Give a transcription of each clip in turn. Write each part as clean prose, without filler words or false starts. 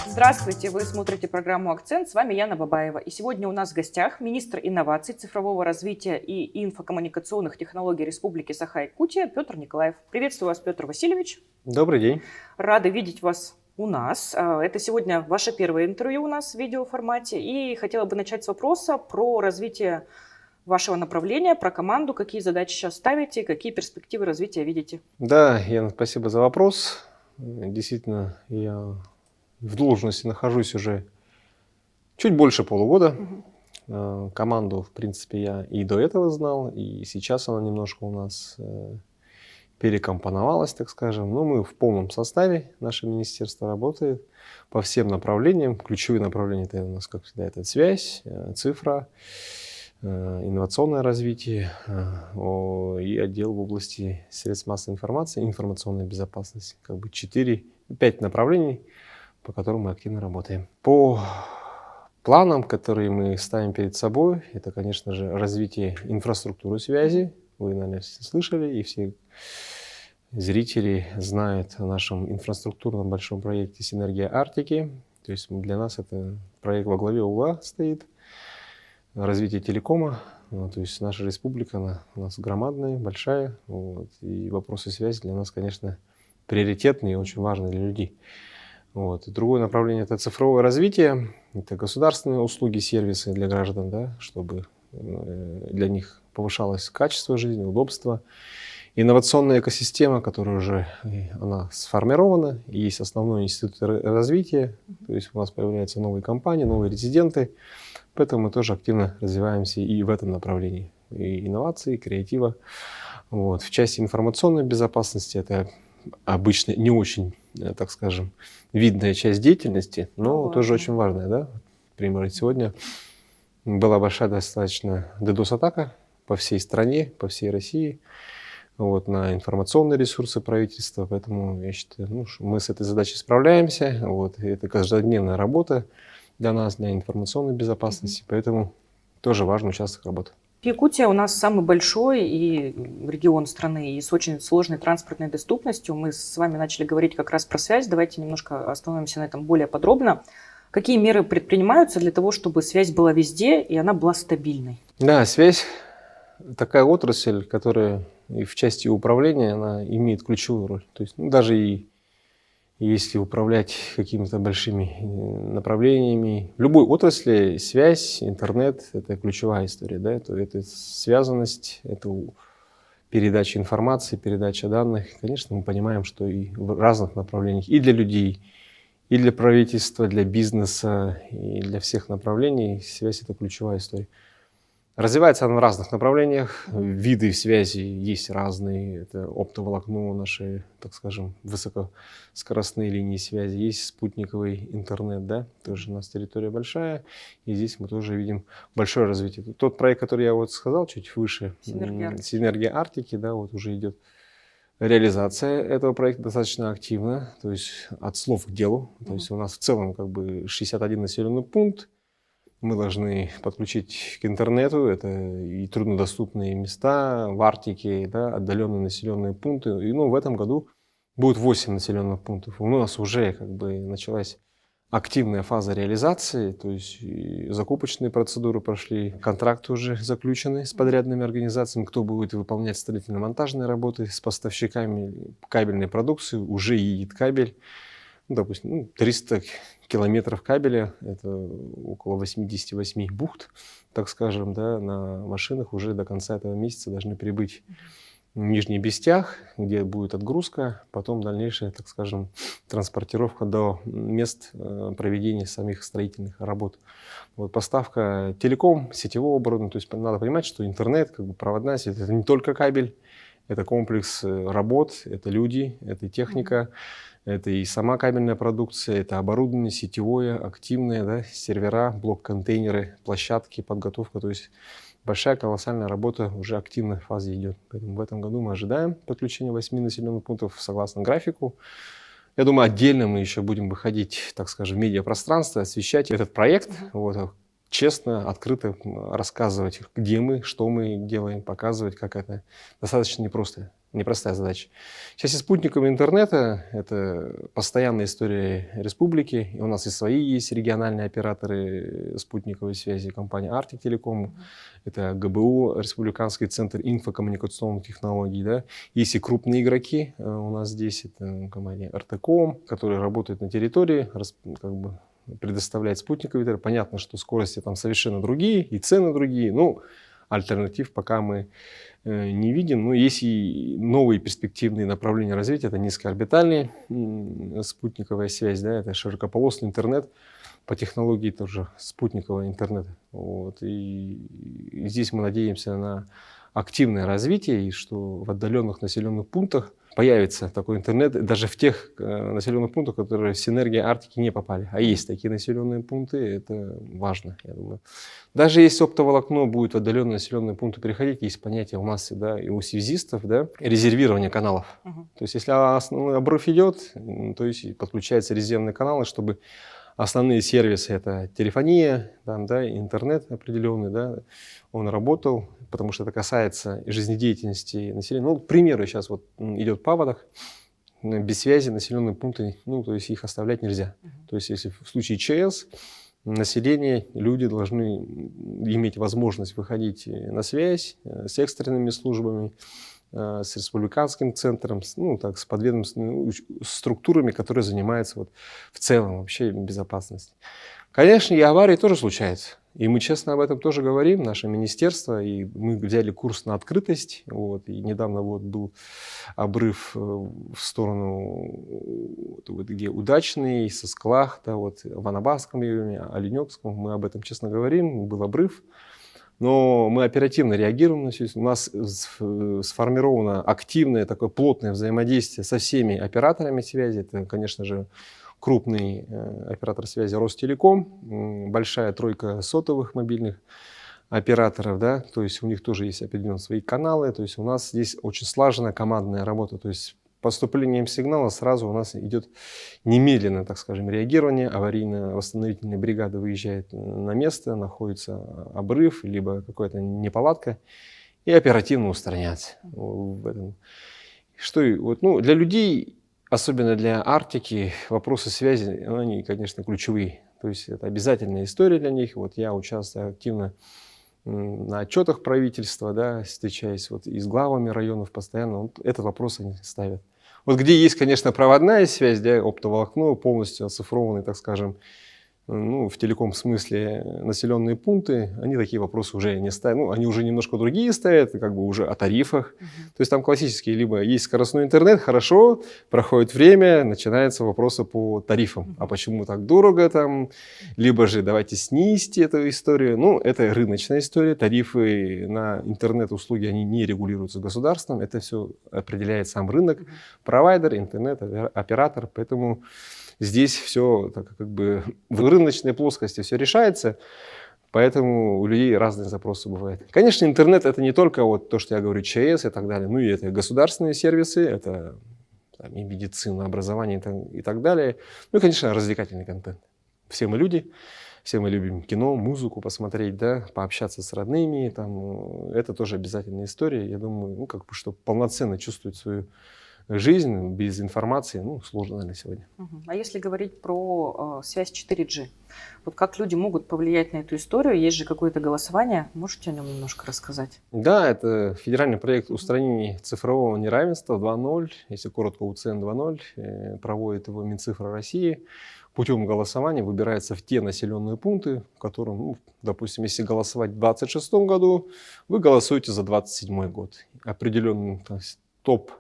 Здравствуйте, вы смотрите программу «Акцент», с вами Яна Бабаева. И сегодня у нас в гостях министр инноваций, цифрового развития и инфокоммуникационных технологий Республики Саха-Якутия Петр Николаев. Приветствую вас, Петр Васильевич. Добрый день. Рада видеть вас у нас. Это сегодня ваше первое интервью у нас в видеоформате. И хотела бы начать с вопроса про развитие вашего направления, про команду, какие задачи сейчас ставите, какие перспективы развития видите. Да, Яна, спасибо за вопрос. Действительно, я в должности нахожусь уже чуть больше полугода. Команду, в принципе, я и до этого знал, и сейчас она немножко у нас перекомпоновалась, так скажем. Но мы в полном составе, наше министерство работает по всем направлениям. Ключевые направления это у нас, как всегда, это связь, цифра, инновационное развитие и отдел в области средств массовой информации, информационной безопасности. Как бы 4-5 направлений, по которым мы активно работаем. По планам, которые мы ставим перед собой, это, конечно же, развитие инфраструктуры связи. Вы, наверное, все слышали, и все зрители знают о нашем инфраструктурном большом проекте «Синергия Арктики». То есть для нас это проект во главе угла стоит. Развитие телекома. То есть наша республика, она у нас громадная, большая. И вопросы связи для нас, конечно, приоритетные и очень важные для людей. И другое направление – это цифровое развитие, это государственные услуги, сервисы для граждан, да, чтобы для них повышалось качество жизни, удобство. Инновационная экосистема, которая уже она сформирована, и есть основной институт развития, то есть у нас появляются новые компании, новые резиденты, поэтому мы тоже активно развиваемся и в этом направлении, и инновации, и креатива. В части информационной безопасности это обычно не очень, так скажем, видная часть деятельности, но тоже очень важная, да. Например, сегодня была большая достаточно DDoS-атака по всей стране, по всей России, на информационные ресурсы правительства, поэтому я считаю, мы с этой задачей справляемся, это каждодневная работа для нас, для информационной безопасности, поэтому тоже важный участок работы. Якутия у нас самый большой и регион страны и с очень сложной транспортной доступностью. Мы с вами начали говорить как раз про связь. Давайте немножко остановимся на этом более подробно. Какие меры предпринимаются для того, чтобы связь была везде и она была стабильной? Да, связь такая отрасль, которая и в части управления она имеет ключевую роль. То есть даже и если управлять какими-то большими направлениями, в любой отрасли связь, интернет – это ключевая история. Да? Это связанность, это передача информации, передача данных. Конечно, мы понимаем, что и в разных направлениях, и для людей, и для правительства, для бизнеса, и для всех направлений связь – это ключевая история. Развивается она в разных направлениях, виды связи есть разные, это оптоволокно, наши, так скажем, высокоскоростные линии связи, есть спутниковый интернет, да, тоже у нас территория большая, и здесь мы тоже видим большое развитие. Тот проект, который я сказал чуть выше, «Синергия Арктики», да, уже идет реализация этого проекта достаточно активна, то есть от слов к делу, то есть у нас в целом 61 населенный пункт. Мы должны подключить к интернету, это и труднодоступные места в Арктике, да, отдаленные населенные пункты. И в этом году будет 8 населенных пунктов. У нас уже началась активная фаза реализации, то есть закупочные процедуры прошли, контракты уже заключены с подрядными организациями, кто будет выполнять строительно-монтажные работы с поставщиками кабельной продукции, уже едет кабель. Допустим, 300 километров кабеля, это около 88 бухт, так скажем, да, на машинах уже до конца этого месяца должны прибыть в Нижний Бестях, где будет отгрузка, потом дальнейшая, так скажем, транспортировка до мест проведения самих строительных работ. Поставка телеком, сетевого оборудования, то есть надо понимать, что интернет, проводная сеть, это не только кабель, это комплекс работ, это люди, это техника. Это и сама кабельная продукция, это оборудование сетевое, активное, да, сервера, блок-контейнеры, площадки, подготовка. То есть большая колоссальная работа уже активно в фазе идет. Поэтому в этом году мы ожидаем подключения 8 населенных пунктов согласно графику. Я думаю, отдельно мы еще будем выходить, так скажем, в медиапространство, освещать этот проект. Честно, открыто рассказывать, где мы, что мы делаем, показывать, как это достаточно непросто. непростая задача. Сейчас и спутникового интернета – это постоянная история республики. И у нас и свои есть региональные операторы спутниковой связи, компания Arctic Telecom, это ГБУ, Республиканский центр инфокоммуникационных технологий. Да. Есть и крупные игроки у нас здесь, это компания РТКом, которая работает на территории, как бы предоставляет спутниковый интернет. Понятно, что скорости там совершенно другие и цены другие. Ну, альтернатив пока мы не видим. Но есть и новые перспективные направления развития. Это низкоорбитальная спутниковая связь, да, это широкополосный интернет по технологии тоже спутникового интернета. Вот. И здесь мы надеемся на активное развитие, и что в отдаленных населенных пунктах появится такой интернет, даже в тех населенных пунктах, которые в синергию Арктики не попали. А есть такие населенные пункты, это важно, я думаю. Даже если оптоволокно будет в отдаленные населенные пункты переходить, есть понятие у нас, да, и у связистов, да, резервирование каналов. То есть если основной обрыв идет, то есть подключаются резервные каналы, чтобы основные сервисы — это телефония, там, да, интернет определенный, да, он работал, потому что это касается жизнедеятельности населения. Ну, к примеру, сейчас вот идет паводок, без связи населенные пункты, ну, то есть их оставлять нельзя. То есть если в случае ЧС, население, люди должны иметь возможность выходить на связь с экстренными службами, с республиканским центром, ну, так, с подведомственными структурами, которые занимаются вот, в целом вообще безопасностью. Конечно, и аварии тоже случаются. И мы честно об этом тоже говорим, наше министерство, и мы взяли курс на открытость. Вот, и недавно вот был обрыв в сторону, вот, где Удачный, Сосклах, да, вот, в Анабасском районе, Оленёкском. Мы об этом честно говорим, был обрыв. Но мы оперативно реагируем на все. У нас сформировано активное, такое плотное взаимодействие со всеми операторами связи. Это, конечно же, крупный оператор связи Ростелеком, большая тройка сотовых мобильных операторов, да, то есть у них тоже есть определенные свои каналы. То есть у нас здесь очень слаженная командная работа. То есть поступлением сигнала сразу у нас идет немедленное, так скажем, реагирование. Аварийно-восстановительная бригада выезжает на место, находится обрыв, либо какая-то неполадка, и оперативно устраняется. Что, вот, ну, для людей, особенно для Арктики, вопросы связи, они, конечно, ключевые. То есть это обязательная история для них. Вот я участвую активно на отчетах правительства, да, встречаясь вот и с главами районов постоянно, вот этот вопрос они ставят. Вот где есть, конечно, проводная связь, да, оптоволокно, полностью оцифрованный, так скажем, ну, в телеком смысле населенные пункты, они такие вопросы уже не ставят. Ну, они уже немножко другие ставят, как бы уже о тарифах. То есть там классические, либо есть скоростной интернет, хорошо, проходит время, начинаются вопросы по тарифам. А почему так дорого там? Либо же давайте снизьте эту историю. Ну, это рыночная история. Тарифы на интернет-услуги, они не регулируются государством. Это все определяет сам рынок, провайдер, интернет-оператор. Поэтому здесь все так, как бы в рыночной плоскости все решается, поэтому у людей разные запросы бывают. Конечно, интернет — это не только вот то, что я говорю, ЧС и так далее, ну и это государственные сервисы, это там, и медицина, образование и так далее. Ну и, конечно, развлекательный контент. Все мы люди, все мы любим кино, музыку посмотреть, да, пообщаться с родными, там, это тоже обязательная история. Я думаю, ну, как бы, чтобы полноценно чувствовать свою жизнь без информации, ну, сложно, наверное, сегодня. А если говорить про связь 4G, вот как люди могут повлиять на эту историю? Есть же какое-то голосование, можете о нем немножко рассказать? Да, это федеральный проект устранения цифрового неравенства 2.0, если коротко УЦН 2.0, проводит его Минцифра России. Путем голосования выбираются в те населенные пункты, в котором, ну, допустим, если голосовать в 2026 году, вы голосуете за 2027 год. Определенный топ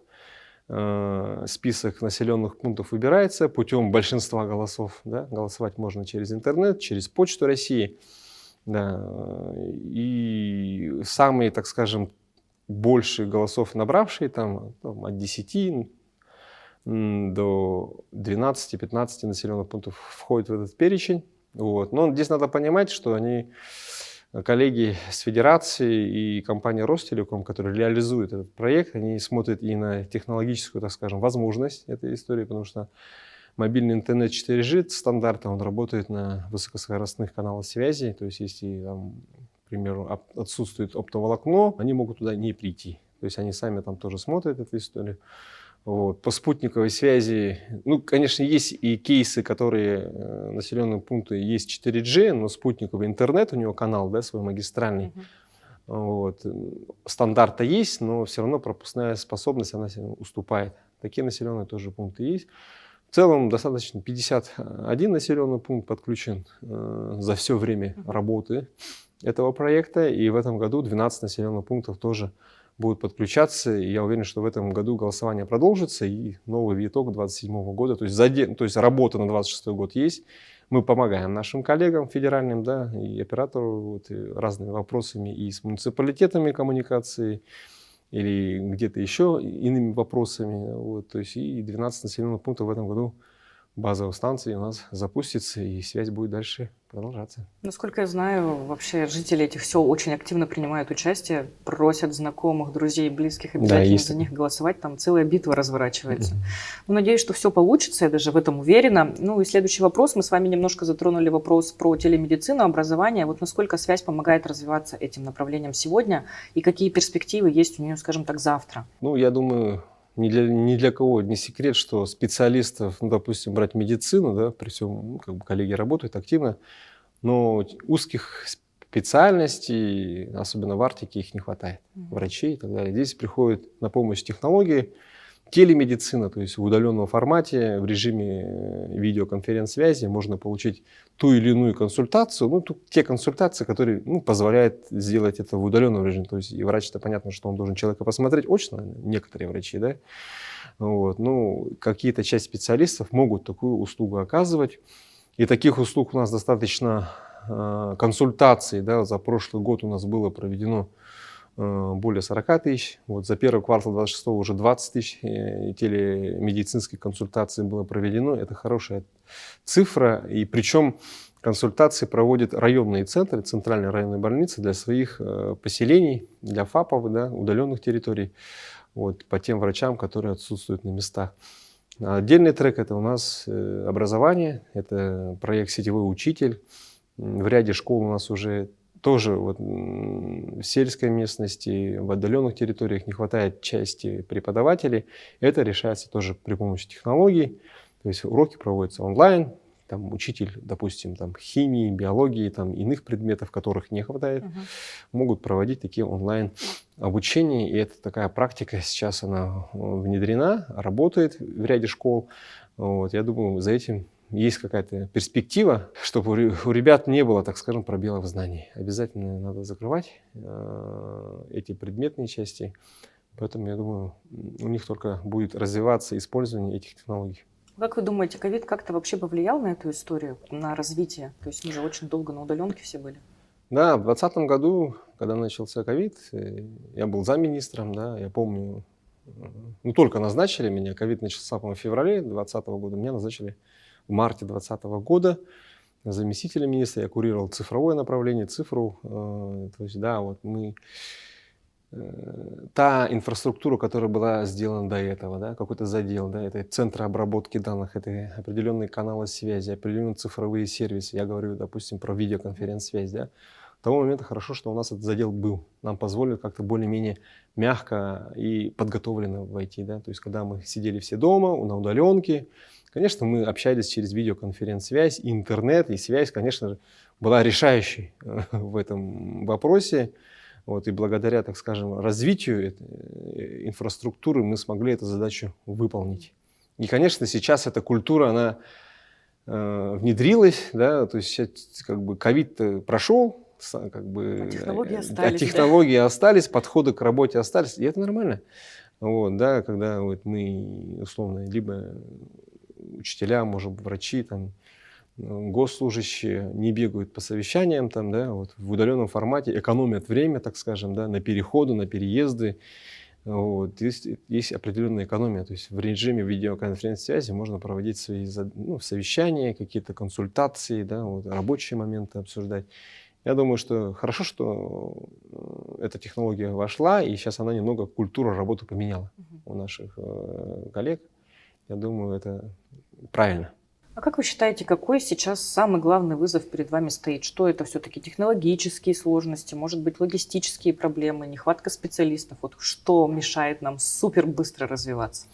список населенных пунктов выбирается путем большинства голосов. Да? Голосовать можно через интернет, через Почту России. Да. И самые, так скажем, большие голосов набравшие, там, от 10 до 12-15 населенных пунктов входят в этот перечень. Вот. Но здесь надо понимать, что они... Коллеги с Федерации и компания Ростелеком, которые реализуют этот проект, они смотрят и на технологическую, так скажем, возможность этой истории, потому что мобильный интернет 4G стандарта, он работает на высокоскоростных каналах связи, то есть если, там, к примеру, отсутствует оптоволокно, они могут туда не прийти. То есть они сами там тоже смотрят эту историю. Вот. По спутниковой связи, ну, конечно, есть и кейсы, которые населенные пункты есть 4G, но спутниковый интернет, у него канал, да, свой магистральный. Вот. Стандарта есть, но все равно пропускная способность, она уступает. Такие населенные тоже пункты есть. В целом достаточно 51 населенный пункт подключен за все время работы этого проекта. И в этом году 12 населенных пунктов тоже будут подключаться. И я уверен, что в этом году голосование продолжится. И новый виток 2027 года, то есть работа на 2026 год есть. Мы помогаем нашим коллегам федеральным, да, и оператору вот, и разными вопросами и с муниципалитетами коммуникации, или где-то еще иными вопросами. Вот, то есть и 12 населенных пунктов в этом году базовых станций у нас запустится, и связь будет дальше продолжаться. Насколько я знаю, вообще жители этих сел очень активно принимают участие, просят знакомых, друзей, близких обязательно за них голосовать. Там целая битва разворачивается. Ну, надеюсь, что все получится, я даже в этом уверена. Ну и следующий вопрос. Мы с вами немножко затронули вопрос про телемедицину, образование. Вот насколько связь помогает развиваться этим направлением сегодня, и какие перспективы есть у нее, скажем так, завтра? Ну, я думаю, ни для кого не секрет, что специалистов, ну, допустим, брать медицину, да, при всем, как бы коллеги работают активно, но узких специальностей, особенно в Арктике, их не хватает, врачей и так далее. Здесь приходит на помощь технологии, телемедицина, то есть в удаленном формате, в режиме видеоконференц-связи можно получить ту или иную консультацию, ну, те консультации, которые, ну, позволяют сделать это в удаленном режиме. То есть и врач-то понятно, что он должен человека посмотреть очно, некоторые врачи, да, вот, ну, какие-то часть специалистов могут такую услугу оказывать, и таких услуг у нас достаточно, консультаций, да, за прошлый год у нас было проведено более 40 тысяч. Вот за первый квартал 26 уже 20 тысяч телемедицинских консультаций было проведено. Это хорошая цифра. И причем консультации проводят районные центры, центральные районные больницы для своих поселений, для ФАПов, да, удаленных территорий, вот, по тем врачам, которые отсутствуют на местах. Отдельный трек – это у нас образование, это проект «Сетевой учитель». В ряде школ у нас уже тоже вот в сельской местности, в отдаленных территориях не хватает части преподавателей. Это решается тоже при помощи технологий. То есть уроки проводятся онлайн. Там учитель, допустим, там, химии, биологии, там, иных предметов, которых не хватает, могут проводить такие онлайн обучения. И это такая практика, сейчас она внедрена, работает в ряде школ. Вот, я думаю, за этим есть какая-то перспектива, чтобы у ребят не было, так скажем, пробелов знаний. Обязательно надо закрывать эти предметные части. Поэтому, я думаю, у них только будет развиваться использование этих технологий. Как вы думаете, ковид как-то вообще повлиял на эту историю, на развитие? То есть мы же очень долго на удаленке все были. Да, в 2020 году, когда начался ковид, я был замминистром, да, я помню, ну, только назначили меня, ковид начался, по-моему, в феврале 2020 года, меня назначили в марте 2020 года заместителем министра, я курировал цифровое направление, цифру, то есть, да, вот мы, та инфраструктура, которая была сделана до этого, да, какой-то задел, да, это центры обработки данных, это определенные каналы связи, определенные цифровые сервисы, я говорю, допустим, про видеоконференц-связь, да, к тому моменту хорошо, что у нас этот задел был, нам позволили как-то более-менее мягко и подготовленно войти, да, то есть, когда мы сидели все дома, на удаленке, конечно, мы общались через видеоконференц-связь, и интернет, и связь, конечно же, была решающей в этом вопросе. Вот, и благодаря, так скажем, развитию этой инфраструктуры мы смогли эту задачу выполнить. И, конечно, сейчас эта культура, она внедрилась, да, то есть сейчас как бы ковид прошел, как бы, технологии остались, подходы к работе остались, и это нормально. Вот, да, когда вот мы, условно, либо учителя, может быть, врачи, там, госслужащие не бегают по совещаниям, там, да, вот, в удаленном формате, экономят время, так скажем, да, на переходы, на переезды. Вот, есть определенная экономия. То есть в режиме видеоконференц-связи можно проводить свои совещания, какие-то консультации, да, вот, рабочие моменты обсуждать. Я думаю, что хорошо, что эта технология вошла, и сейчас она немного культуру работы поменяла у наших коллег. Я думаю, это правильно. А как вы считаете, какой сейчас самый главный вызов перед вами стоит? Что это все-таки технологические сложности, может быть, логистические проблемы, нехватка специалистов? Вот что мешает нам супер быстро развиваться?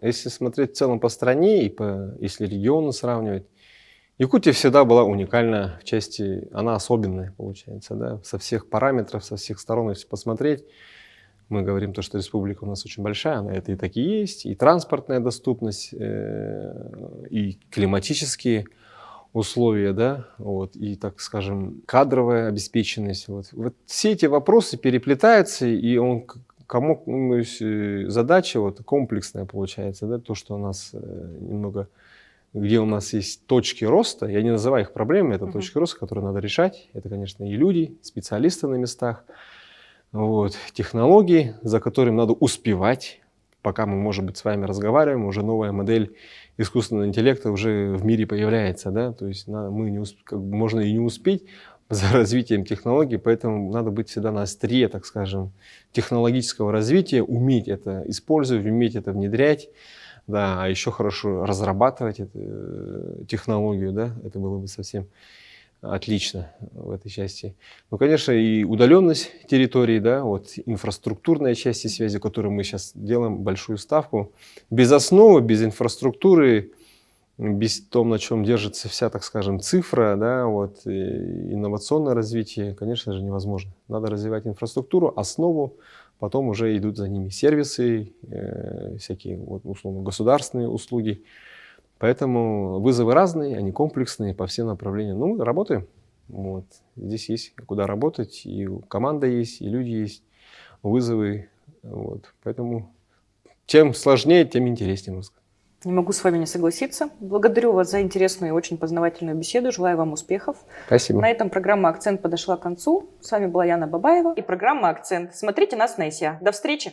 Если смотреть в целом по стране и если регионы сравнивать, Якутия всегда была уникальна в части, она особенная, получается, да, со всех параметров, со всех сторон, если посмотреть. Мы говорим то, что республика у нас очень большая, она это и так и есть, и транспортная доступность, и климатические условия, да, вот, и, так скажем, кадровая обеспеченность. Вот все эти вопросы переплетаются, и задача вот комплексная получается, да, то, что у нас немного, где у нас есть точки роста, я не называю их проблемами, это точки роста, которые надо решать. Это, конечно, и люди, специалисты на местах, вот, технологии, за которыми надо успевать. Пока мы, может быть, с вами разговариваем, уже новая модель искусственного интеллекта уже в мире появляется, да, то есть можно и не успеть за развитием технологий, поэтому надо быть всегда на острие, так скажем, технологического развития, уметь это использовать, уметь это внедрять, да, а еще хорошо разрабатывать эту технологию, да, это было бы совсем отлично в этой части. Ну, конечно, и удаленность территории, да, вот инфраструктурная часть связи, которую мы сейчас делаем большую ставку. Без основы, без инфраструктуры, без того, на чем держится вся, так скажем, цифра, да, вот, инновационное развитие, конечно же, невозможно. Надо развивать инфраструктуру, основу, потом уже идут за ними сервисы, всякие, вот, условно, государственные услуги. Поэтому вызовы разные, они комплексные по всем направлениям. Ну, работаем. Вот. Здесь есть куда работать, и команда есть, и люди есть, вызовы. Вот. Поэтому чем сложнее, тем интереснее. Не могу с вами не согласиться. Благодарю вас за интересную и очень познавательную беседу. Желаю вам успехов. Спасибо. На этом программа «Акцент» подошла к концу. С вами была Яна Бабаева и программа «Акцент». Смотрите нас на ИСЯ. До встречи!